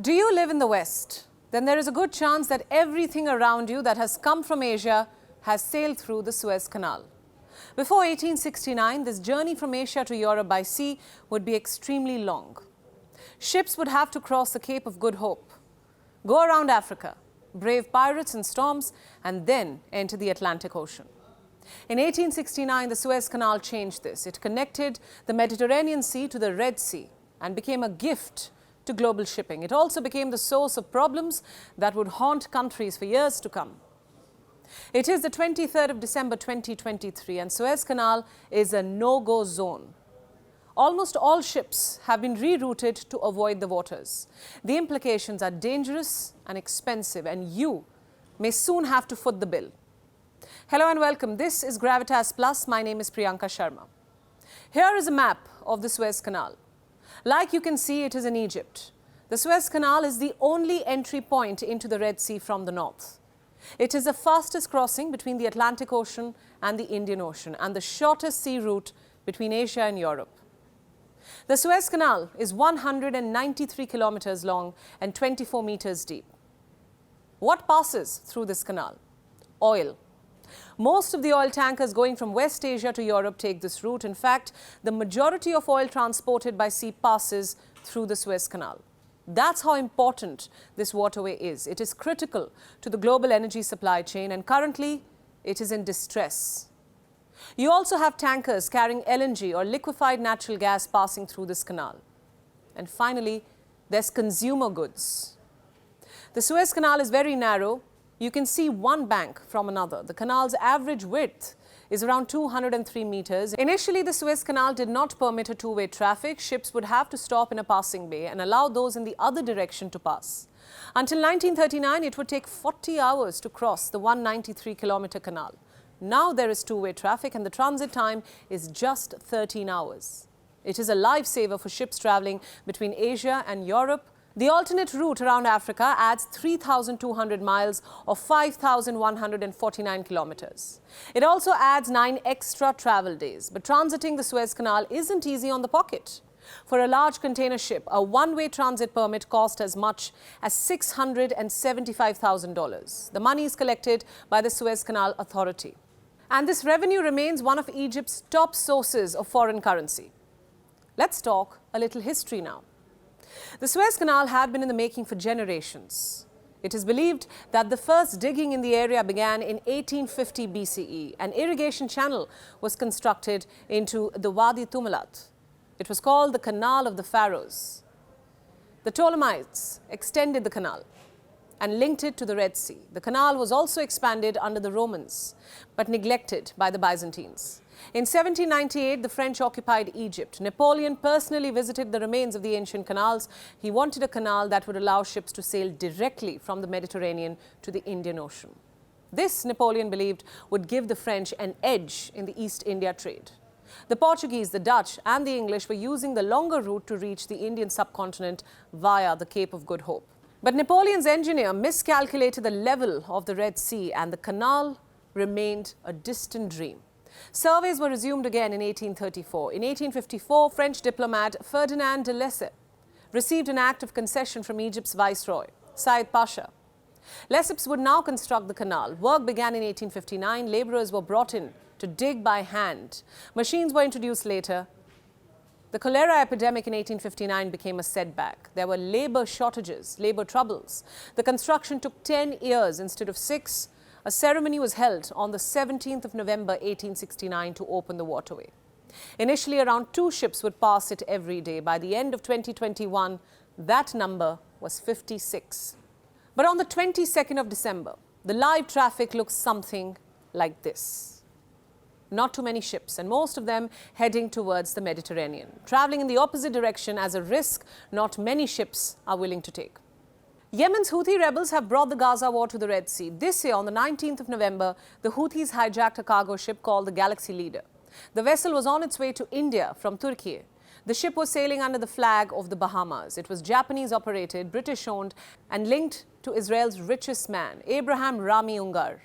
Do you live in the West? Then there is a good chance that everything around you that has come from Asia has sailed through the Suez Canal. Before 1869, this journey from Asia to Europe by sea would be extremely long. Ships would have to cross the Cape of Good Hope, go around Africa, brave pirates and storms, and then enter the Atlantic Ocean. In 1869, the Suez Canal changed this. It connected the Mediterranean Sea to the Red Sea and became a gift to global shipping. It also became the source of problems that would haunt countries for years to come. It is the 23rd of December 2023 and Suez Canal is a no-go zone. Almost all ships have been rerouted to avoid the waters. The implications are dangerous and expensive, and you may soon have to foot the bill. Hello and welcome. This is Gravitas Plus. My name is Priyanka Sharma. Here is a map of the Suez Canal. Like you can see, it is in Egypt. The Suez Canal is the only entry point into the Red Sea from the north. It is the fastest crossing between the Atlantic Ocean and the Indian Ocean and the shortest sea route between Asia and Europe. The Suez Canal is 193 kilometers long and 24 meters deep. What passes through this canal? Oil. Most of the oil tankers going from West Asia to Europe take this route. In fact, the majority of oil transported by sea passes through the Suez Canal. That's how important this waterway is. It is critical to the global energy supply chain, and currently it is in distress. You also have tankers carrying LNG or liquefied natural gas passing through this canal. And finally, there's consumer goods. The Suez Canal is very narrow. You can see one bank from another. The canal's average width is around 203 meters. Initially, the Suez Canal did not permit a two-way traffic. Ships would have to stop in a passing bay and allow those in the other direction to pass. Until 1939, it would take 40 hours to cross the 193-kilometer canal. Now there is two-way traffic and the transit time is just 13 hours. It is a lifesaver for ships traveling between Asia and Europe. The alternate route around Africa adds 3,200 miles or 5,149 kilometers. It also adds 9 extra travel days. But transiting the Suez Canal isn't easy on the pocket. For a large container ship, a one-way transit permit costs as much as $675,000. The money is collected by the Suez Canal Authority. And this revenue remains one of Egypt's top sources of foreign currency. Let's talk a little history now. The Suez Canal had been in the making for generations. It is believed that the first digging in the area began in 1850 BCE. An irrigation channel was constructed into the Wadi Tumilat. It was called the Canal of the Pharaohs. The Ptolemies extended the canal and linked it to the Red Sea. The canal was also expanded under the Romans, but neglected by the Byzantines. In 1798, the French occupied Egypt. Napoleon personally visited the remains of the ancient canals. He wanted a canal that would allow ships to sail directly from the Mediterranean to the Indian Ocean. This, Napoleon believed, would give the French an edge in the East India trade. The Portuguese, the Dutch, and the English were using the longer route to reach the Indian subcontinent via the Cape of Good Hope. But Napoleon's engineer miscalculated the level of the Red Sea, and the canal remained a distant dream. Surveys were resumed again in 1834. In 1854, French diplomat Ferdinand de Lesseps received an act of concession from Egypt's viceroy, Said Pasha. Lesseps would now construct the canal. Work began in 1859. Laborers were brought in to dig by hand. Machines were introduced later. The cholera epidemic in 1859 became a setback. There were labor shortages, labor troubles. The construction took 10 years instead of 6. A ceremony was held on the 17th of November 1869 to open the waterway. Initially, around 2 ships would pass it every day. By the end of 2021, that number was 56. But on the 22nd of December, the live traffic looks something like this. Not too many ships, and most of them heading towards the Mediterranean, traveling in the opposite direction as a risk not many ships are willing to take. Yemen's Houthi rebels have brought the Gaza war to the Red Sea. This year, on the 19th of November, the Houthis hijacked a cargo ship called the Galaxy Leader. The vessel was on its way to India from Turkey. The ship was sailing under the flag of the Bahamas. It was Japanese-operated, British-owned, and linked to Israel's richest man, Abraham Rami Ungar.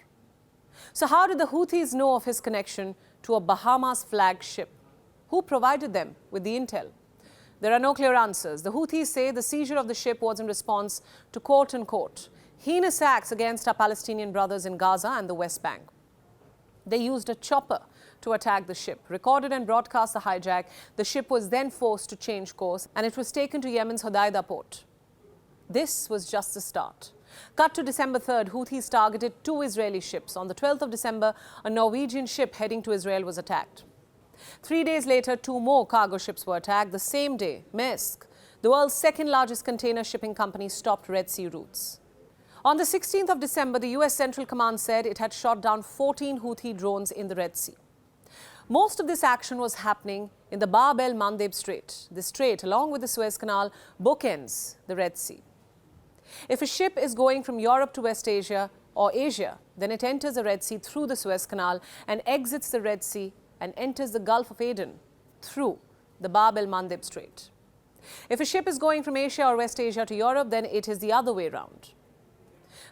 So how did the Houthis know of his connection to a Bahamas flag ship? Who provided them with the intel? There are no clear answers. The Houthis say the seizure of the ship was in response to quote-unquote heinous acts against our Palestinian brothers in Gaza and the West Bank. They used a chopper to attack the ship, recorded and broadcast the hijack. The ship was then forced to change course and it was taken to Yemen's Hodeidah port. This was just the start. Cut to December 3rd, Houthis targeted 2 Israeli ships. On the 12th of December, a Norwegian ship heading to Israel was attacked. 3 days later, 2 more cargo ships were attacked. The same day, Maersk, the world's second largest container shipping company, stopped Red Sea routes. On the 16th of December, the US Central Command said it had shot down 14 Houthi drones in the Red Sea. Most of this action was happening in the Bab el-Mandeb Strait. The strait, along with the Suez Canal, bookends the Red Sea. If a ship is going from Europe to West Asia or Asia, then it enters the Red Sea through the Suez Canal and exits the Red Sea and enters the Gulf of Aden through the Bab el-Mandeb Strait. If a ship is going from Asia or West Asia to Europe, then it is the other way around.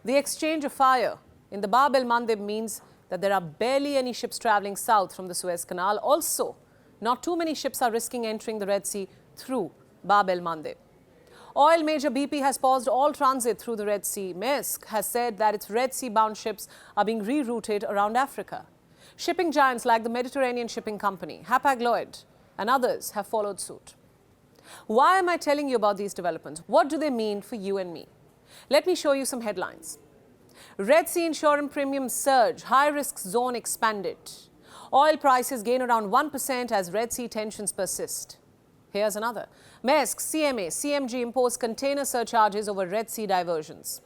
The exchange of fire in the Bab el-Mandeb means that there are barely any ships traveling south from the Suez Canal. Also, not too many ships are risking entering the Red Sea through Bab el-Mandeb. Oil major BP has paused all transit through the Red Sea. Maersk has said that its Red Sea-bound ships are being rerouted around Africa. Shipping giants like the Mediterranean Shipping Company, Hapag-Lloyd, and others have followed suit. Why am I telling you about these developments? What do they mean for you and me? Let me show you some headlines. Red Sea insurance premiums surge, high-risk zone expanded. Oil prices gain around 1% as Red Sea tensions persist. Here's another. Maersk, CMA, CMG impose container surcharges over Red Sea diversions.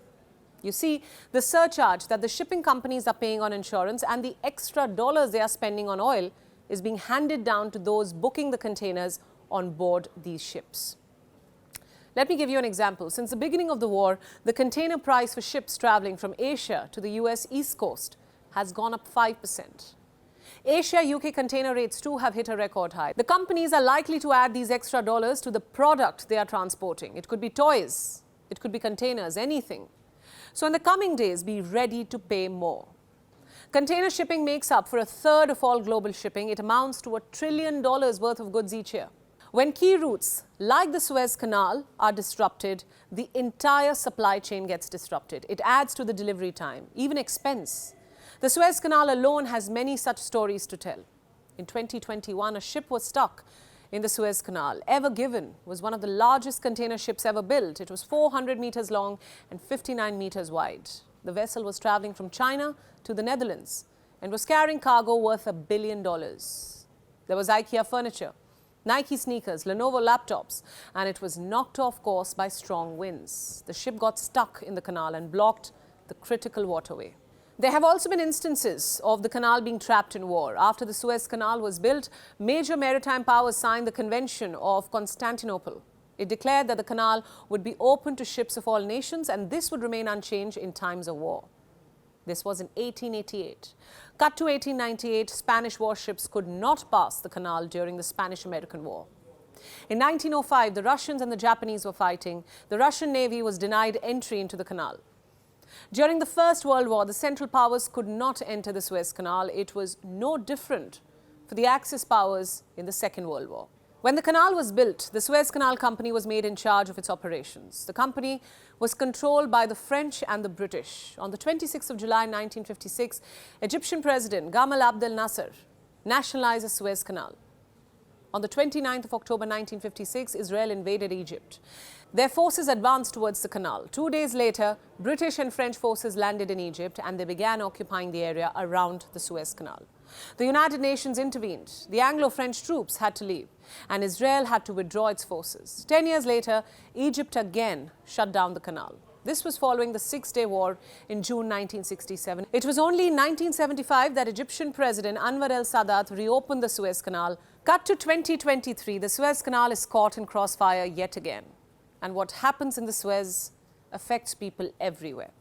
You see, the surcharge that the shipping companies are paying on insurance and the extra dollars they are spending on oil is being handed down to those booking the containers on board these ships. Let me give you an example. Since the beginning of the war, the container price for ships traveling from Asia to the US East Coast has gone up 5%. Asia-UK container rates too have hit a record high. The companies are likely to add these extra dollars to the product they are transporting. It could be toys, it could be containers, anything. So in the coming days, be ready to pay more. Container shipping makes up for 1/3 of all global shipping. It amounts to $1 trillion worth of goods each year. When key routes like the Suez Canal are disrupted, the entire supply chain gets disrupted. It adds to the delivery time, even expense. The Suez Canal alone has many such stories to tell. In 2021, a ship was stuck in the Suez Canal. Ever Given was one of the largest container ships ever built. It was 400 meters long and 59 meters wide. The vessel was traveling from China to the Netherlands and was carrying cargo worth $1 billion. There was IKEA furniture, Nike sneakers, Lenovo laptops, and it was knocked off course by strong winds. The ship got stuck in the canal and blocked the critical waterway. There have also been instances of the canal being trapped in war. After the Suez Canal was built, major maritime powers signed the Convention of Constantinople. It declared that the canal would be open to ships of all nations and this would remain unchanged in times of war. This was in 1888. Cut to 1898, Spanish warships could not pass the canal during the Spanish-American War. In 1905, the Russians and the Japanese were fighting. The Russian Navy was denied entry into the canal. During the First World War, the Central Powers could not enter the Suez Canal. It was no different for the Axis powers in the Second World War. When the canal was built, the Suez Canal Company was made in charge of its operations. The company was controlled by the French and the British. On the 26th of July 1956, Egyptian President Gamal Abdel Nasser nationalized the Suez Canal. On the 29th of October 1956, Israel invaded Egypt. Their forces advanced towards the canal. 2 days later, British and French forces landed in Egypt and they began occupying the area around the Suez Canal. The United Nations intervened. The Anglo-French troops had to leave and Israel had to withdraw its forces. 10 years later, Egypt again shut down the canal. This was following the Six-Day War in June 1967. It was only in 1975 that Egyptian President Anwar el-Sadat reopened the Suez Canal. Cut to 2023, the Suez Canal is caught in crossfire yet again. And what happens in the Suez affects people everywhere.